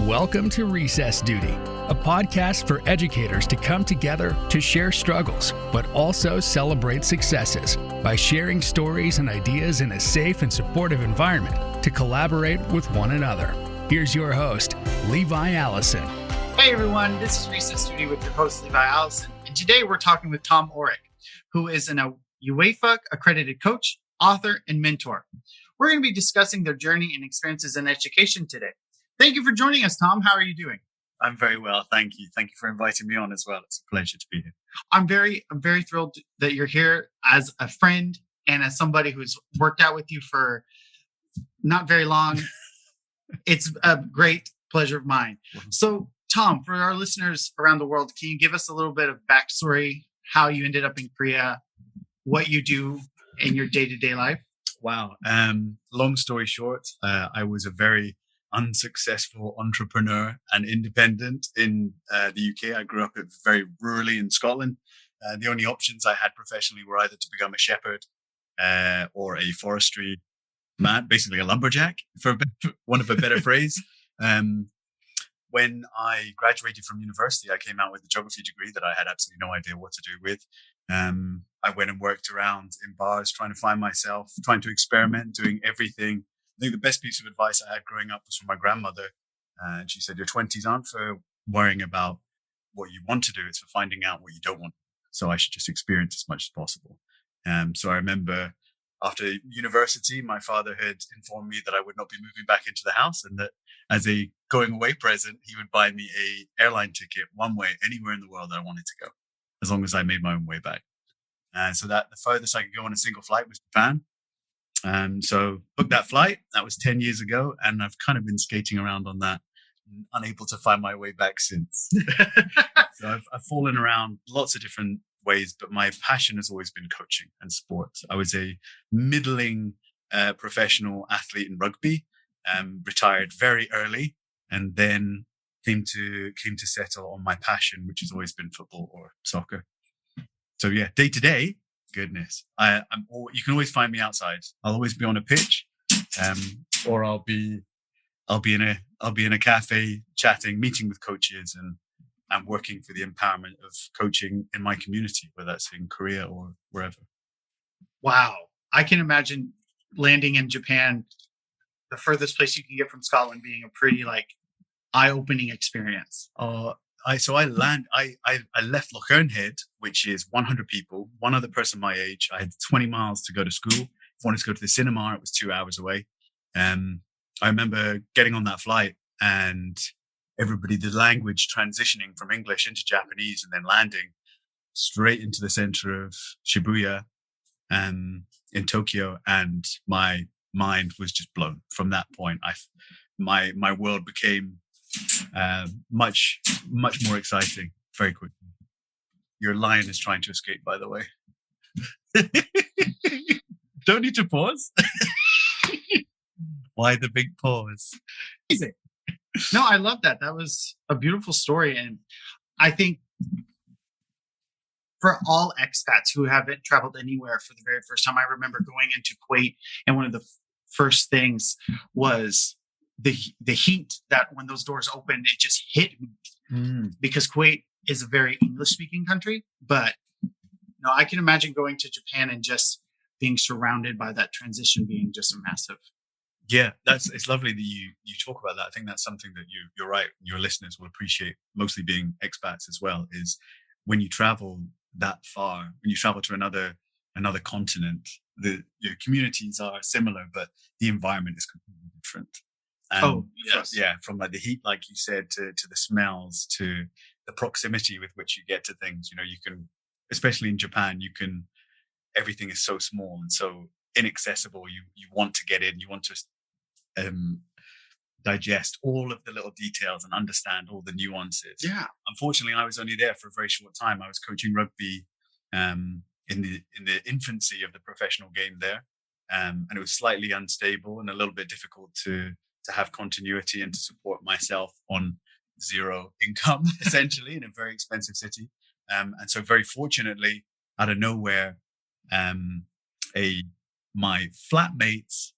Welcome to Recess Duty, a podcast for educators to come together to share struggles, but also celebrate successes by sharing stories and ideas in a safe and supportive environment to collaborate with one another. Here's your host, Levi Allison. Hey everyone, this is Recess Duty with your host, Levi Allison. And today we're talking with Tom Orrock, who is a UEFA accredited coach, author, and mentor. We're going to be discussing their journey and experiences in education today. Thank you for joining us, Tom. How are you doing? I'm very well, thank you. Thank you for inviting me on as well. It's a pleasure to be here. I'm very thrilled that you're here as a friend and as somebody who's worked out with you for not very long. It's a great pleasure of mine. So, Tom, for our listeners around the world, can you give us a little bit of backstory, how you ended up in Korea, what you do in your day-to-day life? Wow. Long story short, I was a very unsuccessful entrepreneur and independent in the UK. I grew up very rurally in Scotland. The only options I had professionally were either to become a shepherd or a forestry man, basically a lumberjack, for want of a better phrase. When I graduated from university, I came out with a geography degree that I had absolutely no idea what to do with. I went and worked around in bars, trying to find myself, trying to experiment, doing everything. I think the best piece of advice I had growing up was from my grandmother. And she said, your 20s aren't for worrying about what you want to do. It's for finding out what you don't want. So I should just experience as much as possible. So I remember after university, my father had informed me that I would not be moving back into the house and that as a going away present, he would buy me a airline ticket one way anywhere in the world that I wanted to go, as long as I made my own way back. So that the furthest I could go on a single flight was Japan. So booked that flight. That was 10 years ago. And I've kind of been skating around on that, unable to find my way back since. So I've fallen around lots of different ways, but my passion has always been coaching and sports. I was a middling professional athlete in rugby, retired very early, and then came to settle on my passion, which has always been football or soccer. So yeah, day to day, goodness, you can always find me outside. I'll always be on a pitch, or I'll be in a cafe chatting, meeting with coaches, and working for the empowerment of coaching in my community, whether that's in Korea or wherever. Wow, I can imagine landing in Japan, the furthest place you can get from Scotland, being a pretty eye-opening experience. I left Lochernhead, which is 100 people, one other person my age. I had 20 miles to go to school. If I wanted to go to the cinema, it was 2 hours away. I remember getting on that flight and everybody, the language transitioning from English into Japanese and then landing straight into the center of Shibuya in Tokyo. And my mind was just blown. From that point, my world became much more exciting very quickly. Your lion is trying to escape, by the way. Don't need to pause. Why the big pause? Amazing. No, I love that. That was a beautiful story. And I think for all expats who haven't traveled anywhere for the very first time, I remember going into Kuwait, and one of the first things was the heat that when those doors opened, it just hit me. Because Kuwait is a very English-speaking country. But I can imagine going to Japan and just being surrounded by that transition being just a massive. Yeah, it's lovely that you talk about that. I think that's something that you're right. Your listeners will appreciate, mostly being expats as well, is when you travel that far, when you travel to another continent, your communities are similar, but the environment is completely different. And yes. From the heat, like you said, to the smells, to the proximity with which you get to things. You can, especially in Japan, everything is so small and so inaccessible. You want to get in, you want to digest all of the little details and understand all the nuances. Yeah. Unfortunately, I was only there for a very short time. I was coaching rugby in the infancy of the professional game there, and it was slightly unstable and a little bit difficult to have continuity and to support myself on zero income, essentially, in a very expensive city. And so very fortunately, out of nowhere, my flatmate's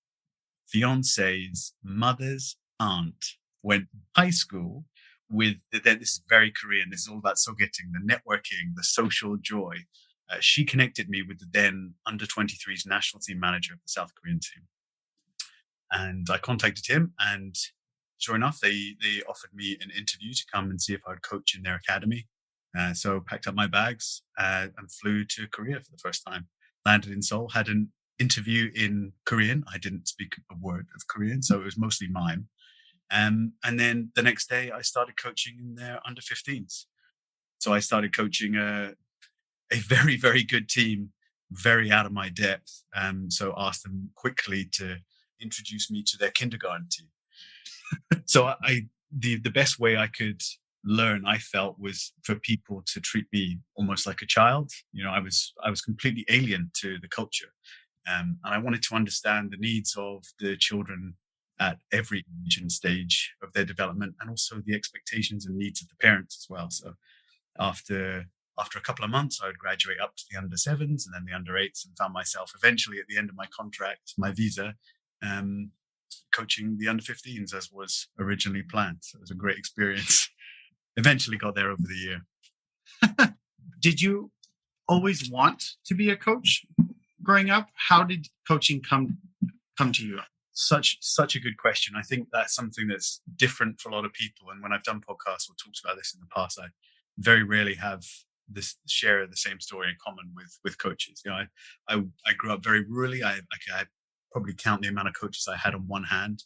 fiance's mother's aunt went to high school with, this is very Korean. This is all about sogeting, the networking, the social joy. She connected me with the then under 23s national team manager of the South Korean team. And I contacted him, and sure enough, they offered me an interview to come and see if I would coach in their academy. So packed up my bags and flew to Korea for the first time. Landed in Seoul, had an interview in Korean. I didn't speak a word of Korean, so it was mostly mime. And then the next day, I started coaching in their under 15s. So I started coaching a very, very good team, very out of my depth. So asked them quickly to introduce me to their kindergarten team. So the best way I could learn, I felt, was for people to treat me almost like a child. I was completely alien to the culture, and I wanted to understand the needs of the children at every age and stage of their development, and also the expectations and needs of the parents as well. So after a couple of months, I would graduate up to the under 7s and then the under 8s, and found myself eventually at the end of my contract, my visa, coaching the under 15s as was originally planned. So it was a great experience. Eventually got there over the year. Did you always want to be a coach growing up? How did coaching come to you? Such a good question. I think that's something that's different for a lot of people. And when I've done podcasts or talked about this in the past, I very rarely have this share the same story in common with coaches. I grew up very rurally. I probably count the amount of coaches I had on one hand.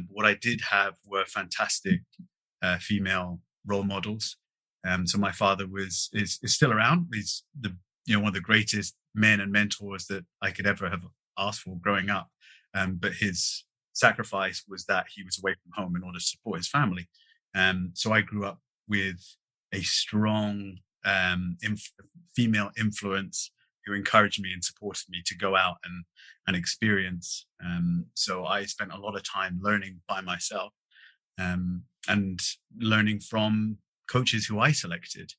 What I did have were fantastic female role models. So my father is still around. He's one of the greatest men and mentors that I could ever have asked for growing up. But his sacrifice was that he was away from home in order to support his family. So I grew up with a strong female influence who encouraged me and supported me to go out and experience. So I spent a lot of time learning by myself, and learning from coaches who I selected.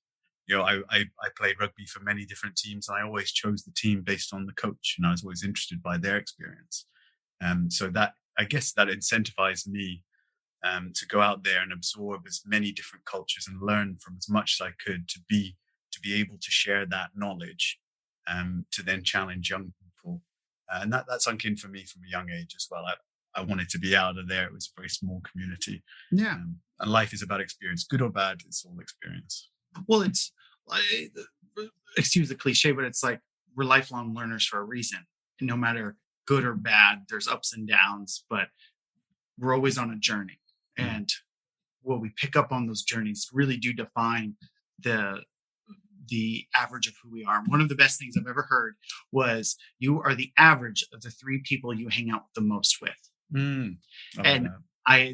I played rugby for many different teams, and I always chose the team based on the coach, and I was always interested by their experience. So that, I guess, that incentivized me to go out there and absorb as many different cultures and learn from as much as I could to be able to share that knowledge, to then challenge young people. And that sunk in for me from a young age as well. I wanted to be out of there. It was a very small community. Yeah. And life is about experience, good or bad. It's all experience. Well, it's, excuse the cliche, but it's like we're lifelong learners for a reason. And no matter good or bad, there's ups and downs, but we're always on a journey. And what we pick up on those journeys really do define the average of who we are. One of the best things I've ever heard was, you are the average of the 3 people you hang out the most with. And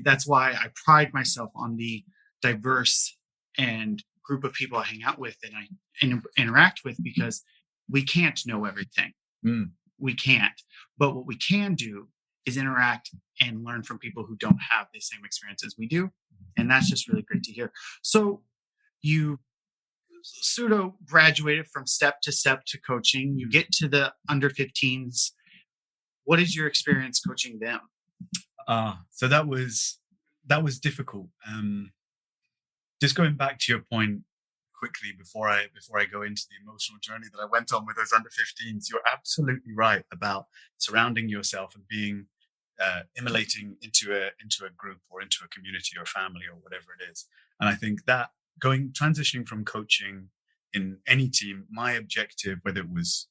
that's why I pride myself on the diverse and group of people I hang out with and I interact with, because we can't know everything. We can't. But what we can do is interact and learn from people who don't have the same experience as we do. And that's just really great to hear. So you pseudo graduated from step to coaching. You get to the under 15s. What is your experience coaching them? So that was difficult. Just going back to your point quickly before I go into the emotional journey that I went on with those under 15s, you're absolutely right about surrounding yourself and being emulating into a group or into a community or a family or whatever it is. And I think that transitioning from coaching in any team, my objective, whether it was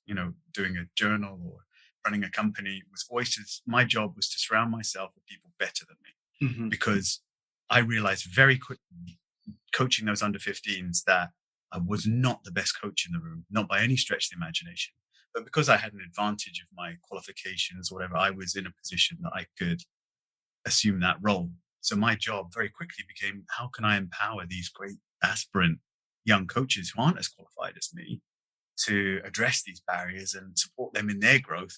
doing a journal or running a company, was always my job was to surround myself with people better than me, because I realized very quickly, coaching those under 15s, that I was not the best coach in the room, not by any stretch of the imagination. But because I had an advantage of my qualifications or whatever, I was in a position that I could assume that role. So my job very quickly became, how can I empower these great aspirant young coaches who aren't as qualified as me to address these barriers and support them in their growth,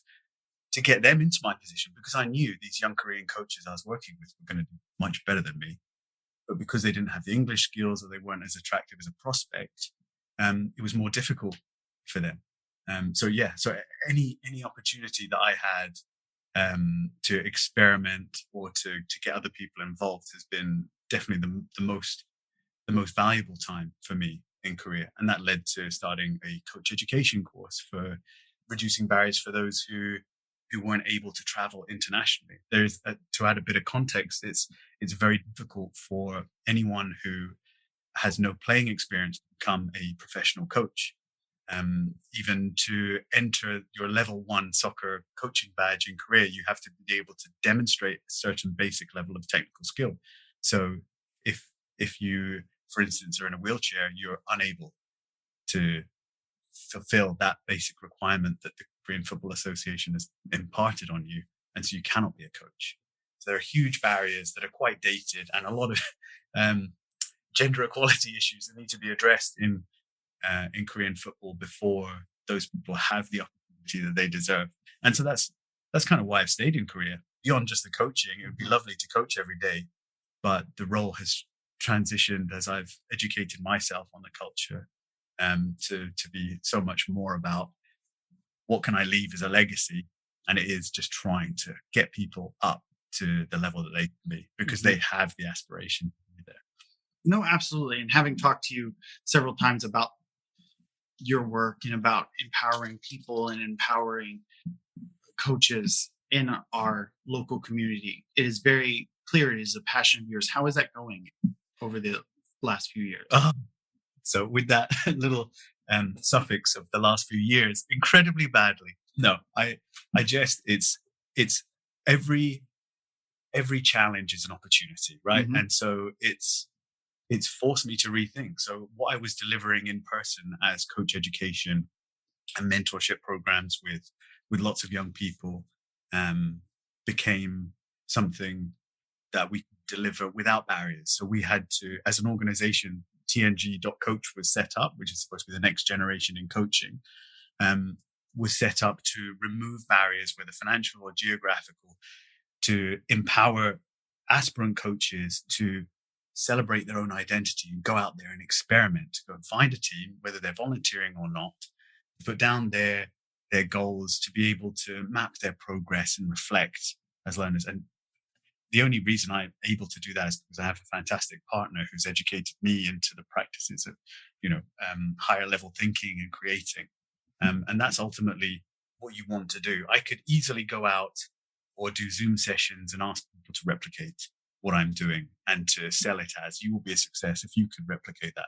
to get them into my position? Because I knew these young Korean coaches I was working with were going to do much better than me. But because they didn't have the English skills or they weren't as attractive as a prospect, it was more difficult for them. So any opportunity that I had to experiment or to get other people involved has been definitely the most valuable time for me in Korea. And that led to starting a coach education course for reducing barriers for those who weren't able to travel internationally. To add a bit of context, it's very difficult for anyone who has no playing experience to become a professional coach. Even to enter your level 1 soccer coaching badge in Korea, you have to be able to demonstrate a certain basic level of technical skill. So if you, for instance, are in a wheelchair, you're unable to fulfill that basic requirement that the Korean Football Association has imparted on you. And so you cannot be a coach. So there are huge barriers that are quite dated, and a lot of gender equality issues that need to be addressed in Korean football before those people have the opportunity that they deserve. And so that's kind of why I've stayed in Korea. Beyond just the coaching, it would be lovely to coach every day, but the role has transitioned as I've educated myself on the culture to be so much more about what can I leave as a legacy, and it is just trying to get people up to the level that they can be, because they have the aspiration to be there. No, absolutely. And having talked to you several times about your work and about empowering people and empowering coaches in our local community, it is very clear it is a passion of yours. How is that going over the last few years? So with that little suffix of the last few years, incredibly badly. No, I just, it's every challenge is an opportunity, right? Mm-hmm. And so it's forced me to rethink. So what I was delivering in person as coach education and mentorship programs with lots of young people became something that we could deliver without barriers. So we had to, as an organization, TNG.coach was set up, which is supposed to be the next generation in coaching, was set up to remove barriers, whether financial or geographical, to empower aspirant coaches to celebrate their own identity and go out there and experiment, go and find a team, whether they're volunteering or not, put down their goals, to be able to map their progress and reflect as learners. And the only reason I'm able to do that is because I have a fantastic partner who's educated me into the practices of, higher level thinking and creating. And that's ultimately what you want to do. I could easily go out or do Zoom sessions and ask people to replicate what I'm doing and to sell it as, you will be a success if you could replicate that.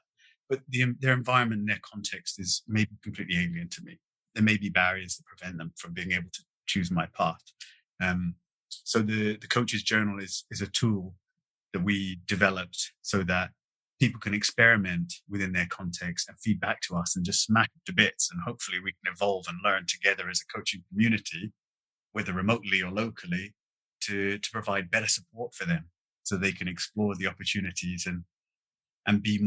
But their environment and their context is maybe completely alien to me. There may be barriers that prevent them from being able to choose my path. So the Coach's Journal is a tool that we developed so that people can experiment within their context and feed back to us and just smack it to bits. And hopefully we can evolve and learn together as a coaching community, whether remotely or locally, to provide better support for them so they can explore the opportunities and be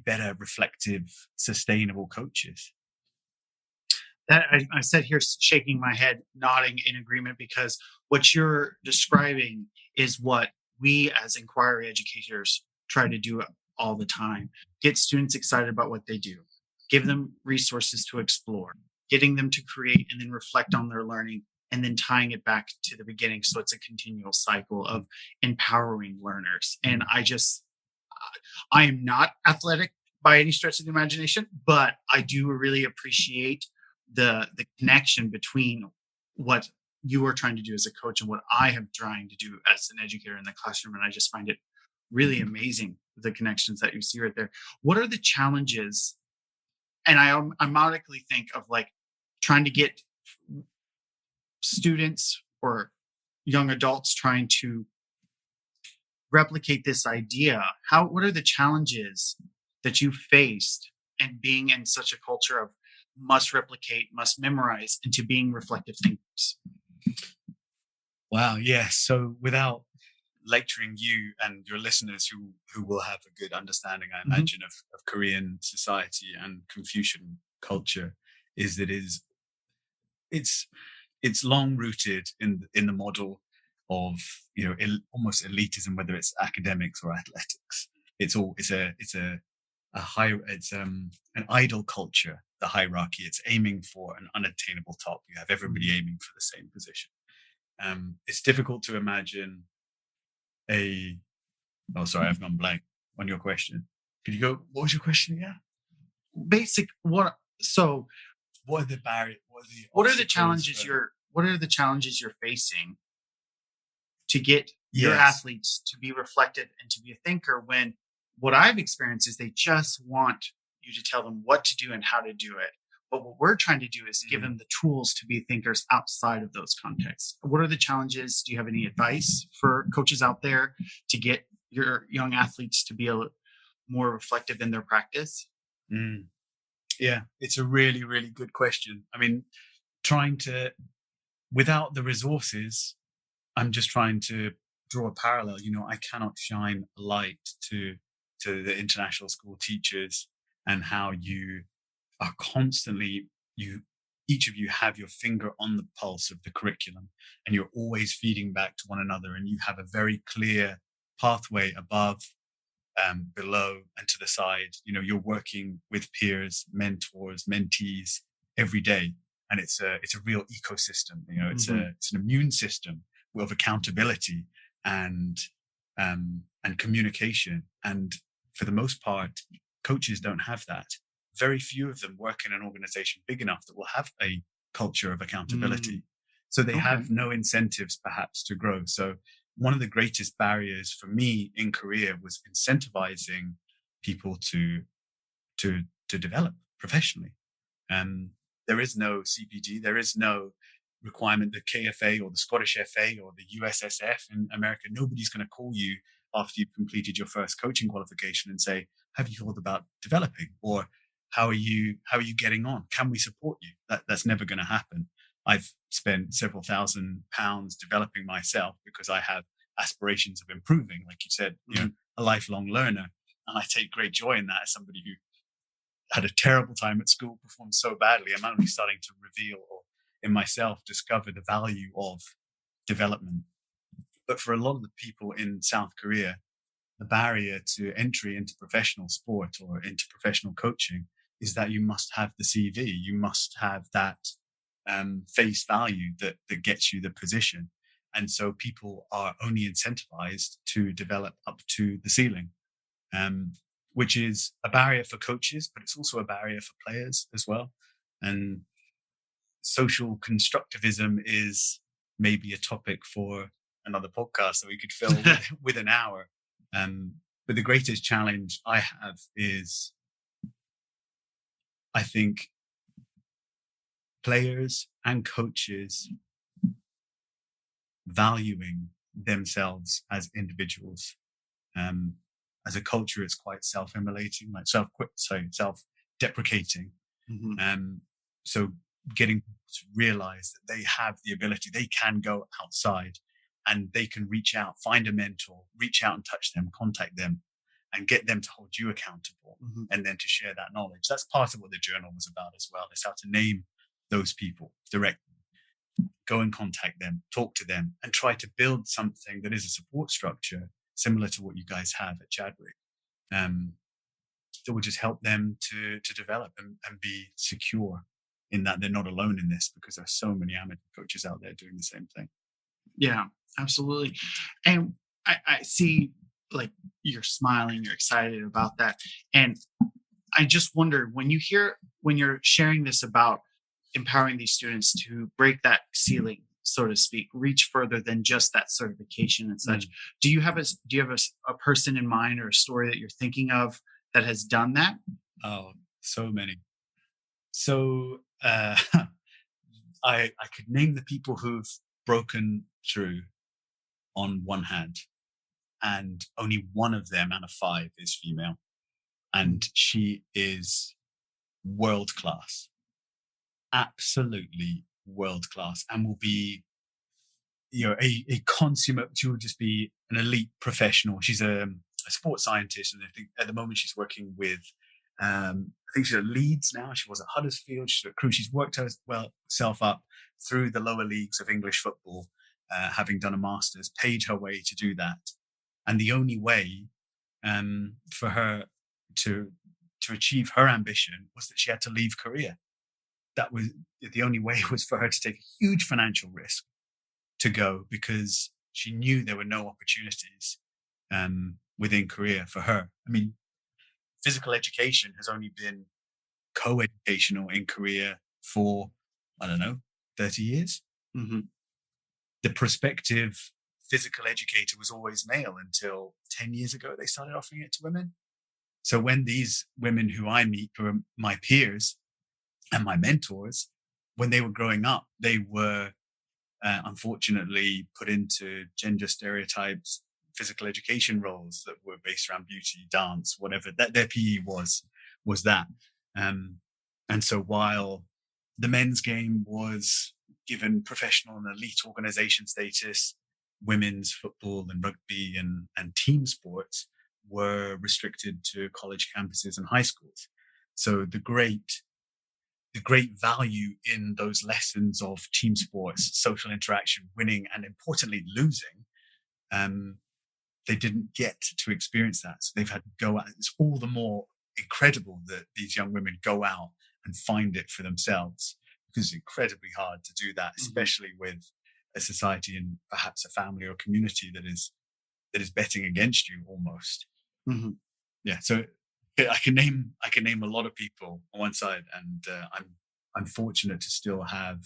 better, reflective, sustainable coaches. That I sat here shaking my head, nodding in agreement, because what you're describing is what we as inquiry educators try to do all the time. Get students excited about what they do, give them resources to explore, getting them to create and then reflect on their learning, and then tying it back to the beginning. So it's a continual cycle of empowering learners. And I am not athletic by any stretch of the imagination, but I do really appreciate the connection between what you are trying to do as a coach and what I am trying to do as an educator in the classroom. And I just find it really amazing, the connections that you see right there. What are the challenges? And I automatically think of like trying to get students or young adults trying to replicate this idea. What are the challenges that you faced in being in such a culture of must replicate, must memorize, into being reflective thinkers? Wow. Yeah. So without lecturing you and your listeners who will have a good understanding, I imagine, of Korean society and Confucian culture, is that it's long rooted in the model of almost elitism, whether it's academics or athletics. It's an idol culture. The hierarchy, it's aiming for an unattainable top. You have everybody aiming for the same position. It's difficult to imagine oh, sorry, I've gone blank on your question. Could you go, what was your question again? So what are the barriers? What are the challenges you're facing to get your athletes to be reflective and to be a thinker, when what I've experienced is they just want you to tell them what to do and how to do it. But what we're trying to do is give them the tools to be thinkers outside of those contexts. What are the challenges? Do you have any advice for coaches out there to get your young athletes to be more reflective in their practice? Yeah, it's a really, really good question. I mean, without the resources, I'm just trying to draw a parallel. I cannot shine a light to the international school teachers and how you are constantly, each of you have your finger on the pulse of the curriculum, and you're always feeding back to one another, and you have a very clear pathway above, below, and to the side. You're working with peers, mentors, mentees every day, and it's a real ecosystem. It's an immune system of accountability and communication. And for the most part, coaches don't have that. Very few of them work in an organization big enough that will have a culture of accountability. So they have no incentives perhaps to grow. So one of the greatest barriers for me in Korea was incentivizing people to develop professionally. There is no CPD, there is no requirement, the KFA or the Scottish FA or the USSF in America. Nobody's going to call you after you've completed your first coaching qualification and say, have you thought about developing? Or how are you getting on? Can we support you? That's never going to happen. I've spent several £1,000s developing myself because I have aspirations of improving, like you said, a lifelong learner. And I take great joy in that as somebody who had a terrible time at school, performed so badly. I'm only starting to reveal or in myself discover the value of development. But for a lot of the people in South Korea, the barrier to entry into professional sport or into professional coaching is that you must have the CV. You must have that face value that gets you the position. And so people are only incentivized to develop up to the ceiling, which is a barrier for coaches, but it's also a barrier for players as well. And social constructivism is maybe a topic for another podcast that we could fill with an hour. But the greatest challenge I have is, I think, players and coaches valuing themselves as individuals. As a culture, it's quite self-immolating, like self-deprecating. So getting people to realize that they have the ability, they can go outside and they can reach out, find a mentor, reach out and touch them, contact them, and get them to hold you accountable, and then to share that knowledge. That's part of what the journal was about as well. It's how to name those people directly, go and contact them, talk to them, and try to build something that is a support structure similar to what you guys have at Chadwick, that will just help them to develop and be secure in that they're not alone in this, because there's so many amateur coaches out there doing the same thing. Yeah, absolutely. And I see, like, you're smiling, you're excited about that. And I just wonder, when you're sharing this about empowering these students to break that ceiling, so to speak, reach further than just that certification and such, do you have a person in mind or a story that you're thinking of that has done that? Oh, so many. So I could name the people who've broken through on one hand, and only one of them out of 5 is female, and she is world class, absolutely world class, and will be, a consummate. She will just be an elite professional. She's a sports scientist, and I think at the moment she's working with, I think she's at Leeds now. She was at Huddersfield. She's at Crewe. She's worked herself up through the lower leagues of English football, having done a master's, paid her way to do that. And the only way for her to achieve her ambition was that she had to leave Korea. That was the only way, was for her to take a huge financial risk to go because she knew there were no opportunities within Korea for her. I mean, physical education has only been co-educational in Korea for, I don't know, 30 years. Mm-hmm. The prospective physical educator was always male until 10 years ago. They started offering it to women. So when these women who I meet, who are my peers and my mentors, when they were growing up, they were unfortunately put into gender stereotypes, physical education roles that were based around beauty, dance, whatever that their PE was that. And so while the men's game was given professional and elite organization status, women's football and rugby and team sports were restricted to college campuses and high schools. So the great value in those lessons of team sports, social interaction, winning, and importantly, losing, they didn't get to experience that. So they've had to go out. It's all the more incredible that these young women go out and find it for themselves, because it's incredibly hard to do that, especially with a society and perhaps a family or community that is betting against you almost. Mm-hmm. Yeah. So I can name a lot of people on one side, and I'm fortunate to still have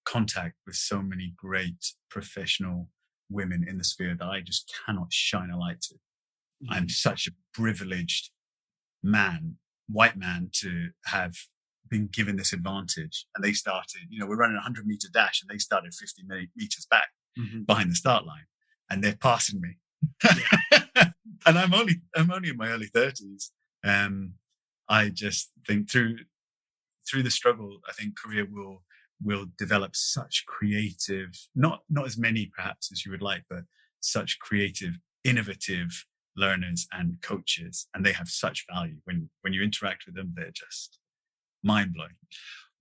contact with so many great professional women in the sphere that I just cannot shine a light to. Mm-hmm. I'm such a privileged man, white man, to have been given this advantage. And they started, we're running a 100-meter dash, and they started 50 meters back behind the start line, and they're passing me. Yeah. And I'm only in my early 30s. I just think through the struggle, I think Korea will develop such creative, not as many perhaps as you would like, but such creative, innovative learners and coaches, and they have such value. When you interact with them, they're just mind-blowing.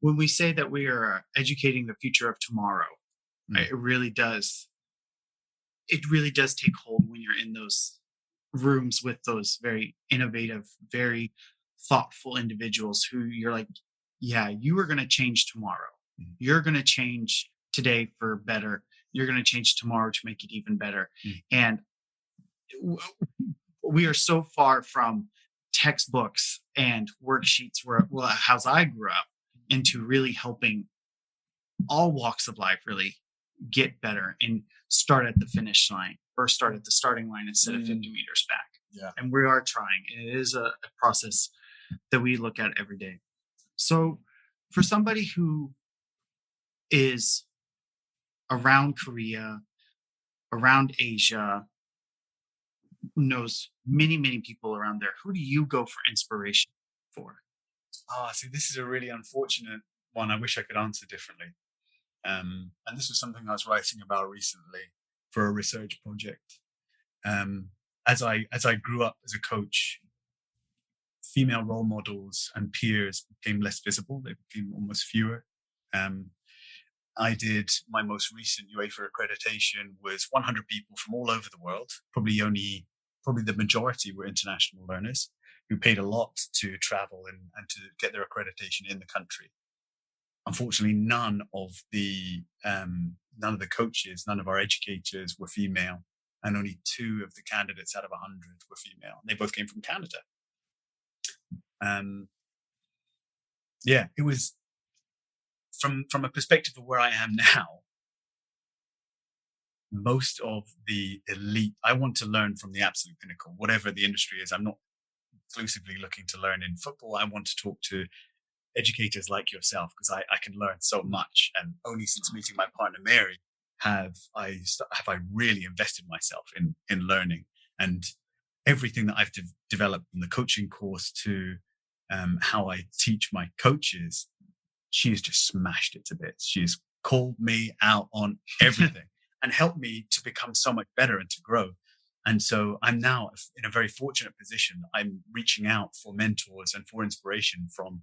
When we say that we are educating the future of tomorrow, it really does take hold when you're in those rooms with those very innovative, very thoughtful individuals who you're like, yeah, you are going to change tomorrow. Mm-hmm. You're going to change today for better. You're going to change tomorrow to make it even better. Mm-hmm. And we are so far from textbooks and worksheets how's I grew up, into really helping all walks of life really get better and start at the finish line, or start at the starting line instead of 50 meters back. Yeah. And we are trying, and it is a process that we look at every day. So for somebody who is around Korea, around Asia, knows many, many people around there, who do you go for inspiration for? See, this is a really unfortunate one. I wish I could answer differently. And this was something I was writing about recently for a research project. As I grew up as a coach, female role models and peers became less visible. They became almost fewer. I did my most recent UEFA accreditation was 100 people from all over the world. Probably the majority were international learners who paid a lot to travel and to get their accreditation in the country. Unfortunately, none of the coaches, none of our educators were female, and only 2 of the candidates out of 100 were female. They both came from Canada. It was from a perspective of where I am now. Most of the elite, I want to learn from the absolute pinnacle, whatever the industry is. I'm not exclusively looking to learn in football. I want to talk to educators like yourself, because I can learn so much. And only since meeting my partner Mary have I really invested myself in learning, and everything that I've developed from the coaching course to how I teach my coaches. She has just smashed it to bits. She has called me out on everything and helped me to become so much better and to grow. And so I'm now in a very fortunate position. I'm reaching out for mentors and for inspiration from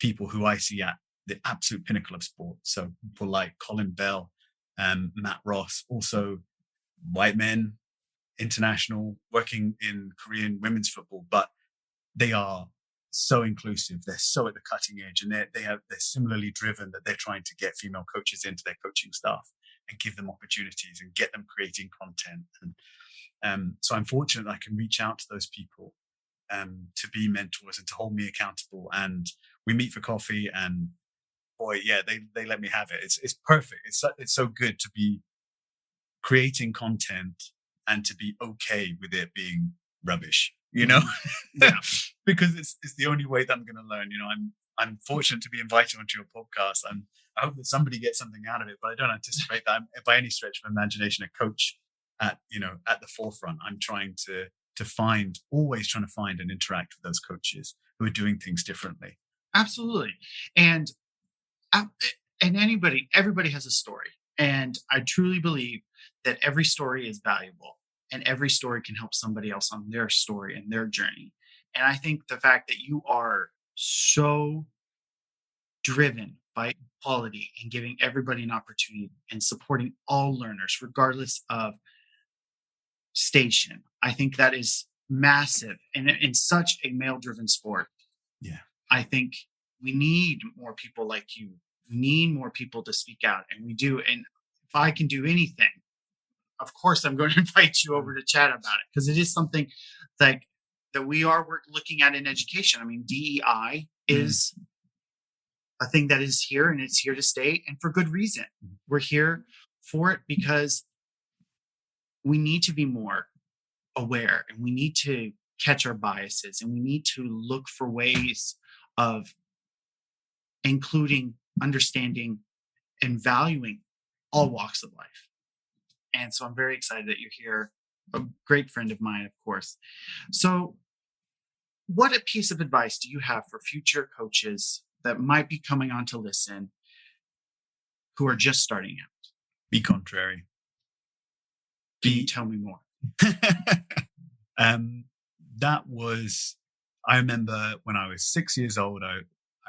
people who I see at the absolute pinnacle of sport. So people like Colin Bell, Matt Ross, also white men, international, working in Korean women's football, but they are so inclusive. They're so at the cutting edge, and they're similarly driven that they're trying to get female coaches into their coaching staff. and give them opportunities and get them creating content. And so I'm fortunate that I can reach out to those people to be mentors and to hold me accountable. And we meet for coffee, and boy, yeah, they let me have it. It's perfect. It's so good to be creating content and to be okay with it being rubbish, you know, Yeah. because it's the only way that I'm going to learn. You know, I'm fortunate to be invited onto your podcast, and I hope that somebody gets something out of it. But I don't anticipate that I'm, by any stretch of imagination, a coach at the forefront. I'm always trying to find and interact with those coaches who are doing things differently. Absolutely. And everybody has a story. And I truly believe that every story is valuable and every story can help somebody else on their story and their journey. And I think the fact that you are so driven by equality and giving everybody an opportunity and supporting all learners, regardless of station, I think that is massive. And in such a male-driven sport, Yeah, I think we need more people like you. We need more people to speak out, and we do. And if I can do anything, of course, I'm going to invite you over to chat about it, because it is something that we are looking at in education. I mean, DEI is a thing that is here, and it's here to stay, and for good reason. We're here for it because we need to be more aware, and we need to catch our biases, and we need to look for ways of including, understanding, and valuing all walks of life. And so I'm very excited that you're here. A great friend of mine, of course. So what a piece of advice do you have for future coaches that might be coming on to listen who are just starting out? Be contrary. Can you tell me more? I remember when I was 6 years old, I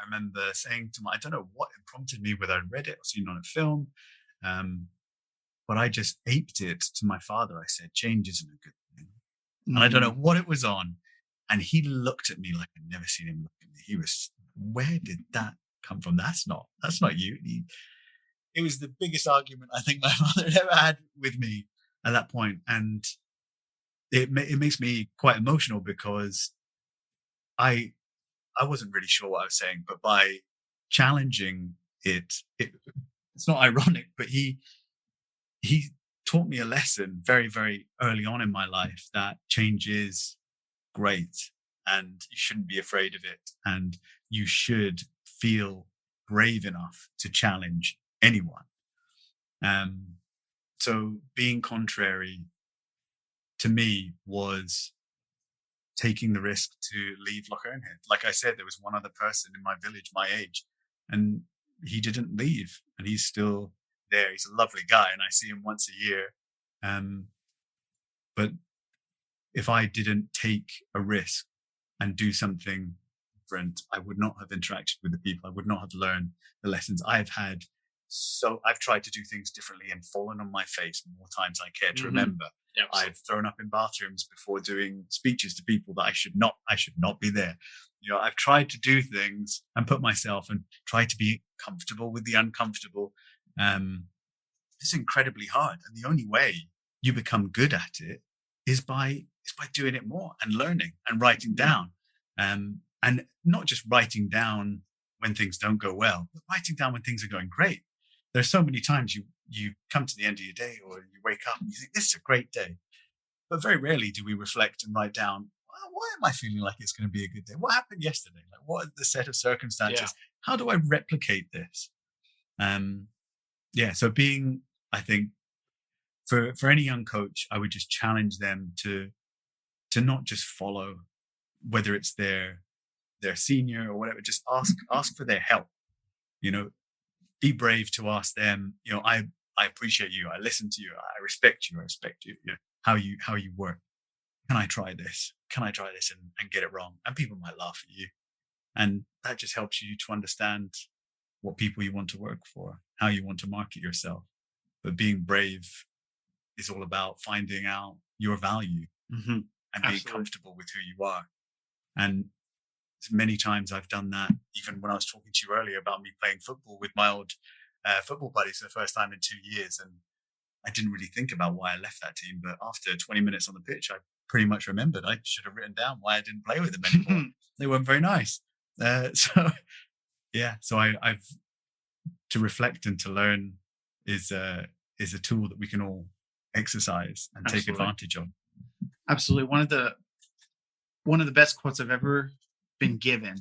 remember saying to I don't know what it prompted me, whether I read it or seen it on a film, but I just aped it to my father. I said, change isn't a good thing. And I don't know what it was on. And he looked at me like I'd never seen him look at me. He was, where did that come from? That's not you. It was the biggest argument I think my father had ever had with me at that point. And it makes me quite emotional, because I wasn't really sure what I was saying, but by challenging it's not ironic, but he taught me a lesson very, very early on in my life, that change is great and you shouldn't be afraid of it, and you should feel brave enough to challenge anyone. So being contrary to me was taking the risk to leave Lochernhead. Like I said, there was one other person in my village my age, and he didn't leave, and he's still there. He's a lovely guy, and I see him once a year. But if I didn't take a risk and do something different, I would not have interacted with the people. I would not have learned the lessons I've had. So I've tried to do things differently and fallen on my face more times than I care to remember. Yep. I've thrown up in bathrooms before doing speeches to people that I should not be there. You know, I've tried to do things and put myself and try to be comfortable with the uncomfortable. It's incredibly hard. And the only way you become good at it is by doing it more and learning and writing down. And not just writing down when things don't go well, but writing down when things are going great. There's so many times you come to the end of your day, or you wake up and you think, this is a great day. But very rarely do we reflect and write down, well, why am I feeling like it's going to be a good day? What happened yesterday? Like, what are the set of circumstances? Yeah. How do I replicate this? So being, I think, for any young coach, I would just challenge them to not just follow, whether it's their senior or whatever, just ask for their help. You know, be brave to ask them, you know, I appreciate you. I listen to you. I respect you. You know, how you work. Can I try this? Can I try this and get it wrong? And people might laugh at you. And that just helps you to understand what people you want to work for, how you want to market yourself. But being brave is all about finding out your value and being comfortable with who you are. And many times I've done that, even when I was talking to you earlier about me playing football with my old football buddies for the first time in 2 years. And I didn't really think about why I left that team. But after 20 minutes on the pitch, I pretty much remembered. I should have written down why I didn't play with them anymore. They weren't very nice. So I've to reflect and to learn is a tool that we can all exercise and take advantage of. Absolutely. One of the best quotes I've ever been given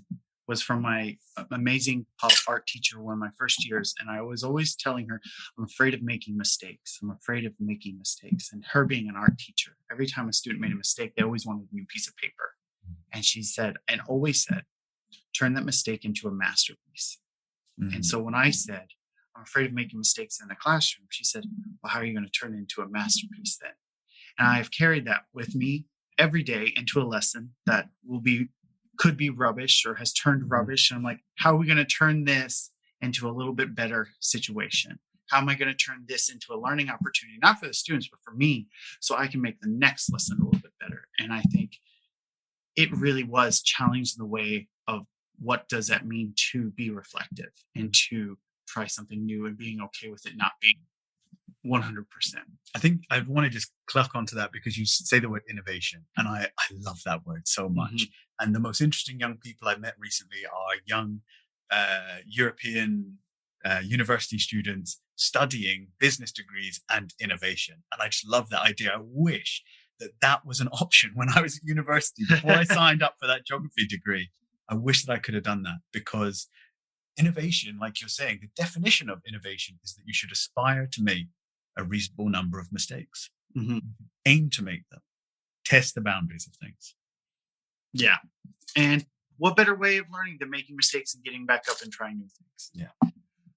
was from my amazing art teacher, one of my first years. And I was always telling her, I'm afraid of making mistakes. I'm afraid of making mistakes. And her being an art teacher, every time a student made a mistake, they always wanted a new piece of paper. And she said, and always said, turn that mistake into a masterpiece. Mm-hmm. And so when I said, I'm afraid of making mistakes in the classroom, she said, well, how are you going to turn it into a masterpiece then? And I've carried that with me every day into a lesson that could be rubbish or has turned rubbish. And I'm like, how are we going to turn this into a little bit better situation? How am I going to turn this into a learning opportunity, not for the students, but for me, so I can make the next lesson a little bit better? And I think it really was challenged in the way of what does that mean to be reflective and to try something new and being okay with it not being 100%. I think I want to just cluck onto that because you say the word innovation, and I love that word so much. Mm-hmm. And the most interesting young people I've met recently are young European university students studying business degrees and innovation. And I just love that idea. I wish that was an option when I was at university before I signed up for that geography degree. I wish that I could have done that, because innovation, like you're saying, the definition of innovation is that you should aspire to make a reasonable number of mistakes. Mm-hmm. Aim to make them. Test the boundaries of things. Yeah. And what better way of learning than making mistakes and getting back up and trying new things? Yeah.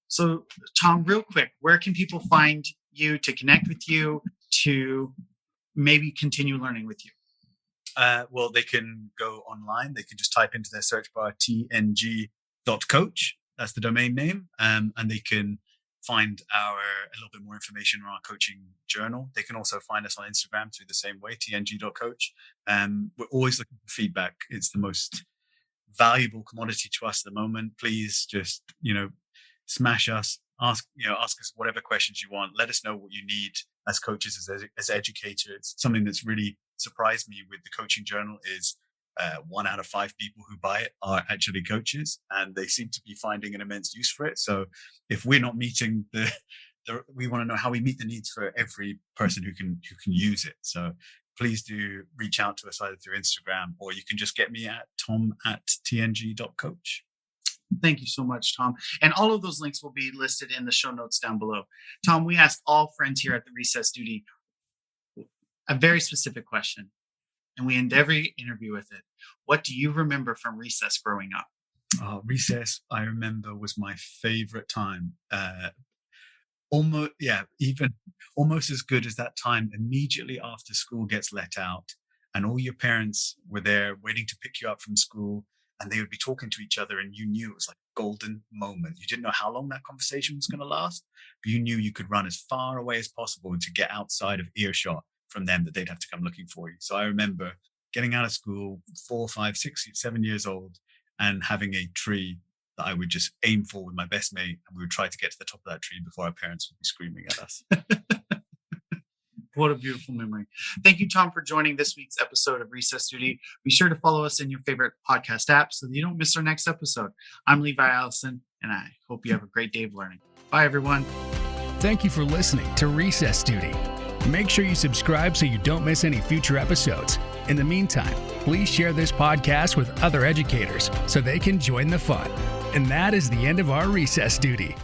So, Tom, real quick, where can people find you, to connect with you, to maybe continue learning with you? Well, they can go online. They can just type into their search bar tng.coach. That's the domain name. And they can find a little bit more information on our coaching journal. They can also find us on Instagram through the same way, tng.coach. We're always looking for feedback. It's the most valuable commodity to us at the moment. Please just, smash us, ask us whatever questions you want. Let us know what you need as coaches, as educators. Something that's really surprised me with the coaching journal is 1 out of 5 people who buy it are actually coaches, and they seem to be finding an immense use for it. So if we're not meeting we want to know how we meet the needs for every person who can use it. So please do reach out to us either through Instagram, or you can just get me at tom@tng.coach. Thank you so much, Tom. And all of those links will be listed in the show notes down below. Tom, we asked all friends here at the Recess Duty a very specific question, and we end every interview with it. What do you remember from recess growing up? Recess, I remember, was my favorite time. Almost as good as that time immediately after school gets let out, and all your parents were there waiting to pick you up from school, and they would be talking to each other, and you knew it was like a golden moment. You didn't know how long that conversation was going to last, but you knew you could run as far away as possible to get outside of earshot from them, that they'd have to come looking for you. So I remember getting out of school 4, 5, 6, 7 years old and having a tree that I would just aim for with my best mate, and we would try to get to the top of that tree before our parents would be screaming at us. What a beautiful memory. Thank you, Tom, for joining this week's episode of Recess Duty. Be sure to follow us in your favorite podcast app so that you don't miss our next episode. I'm Levi Allison, and I hope you have a great day of learning. Bye, everyone. Thank you for listening to Recess Duty. Make sure you subscribe so you don't miss any future episodes. In the meantime, please share this podcast with other educators so they can join the fun. And that is the end of our Recess Duty.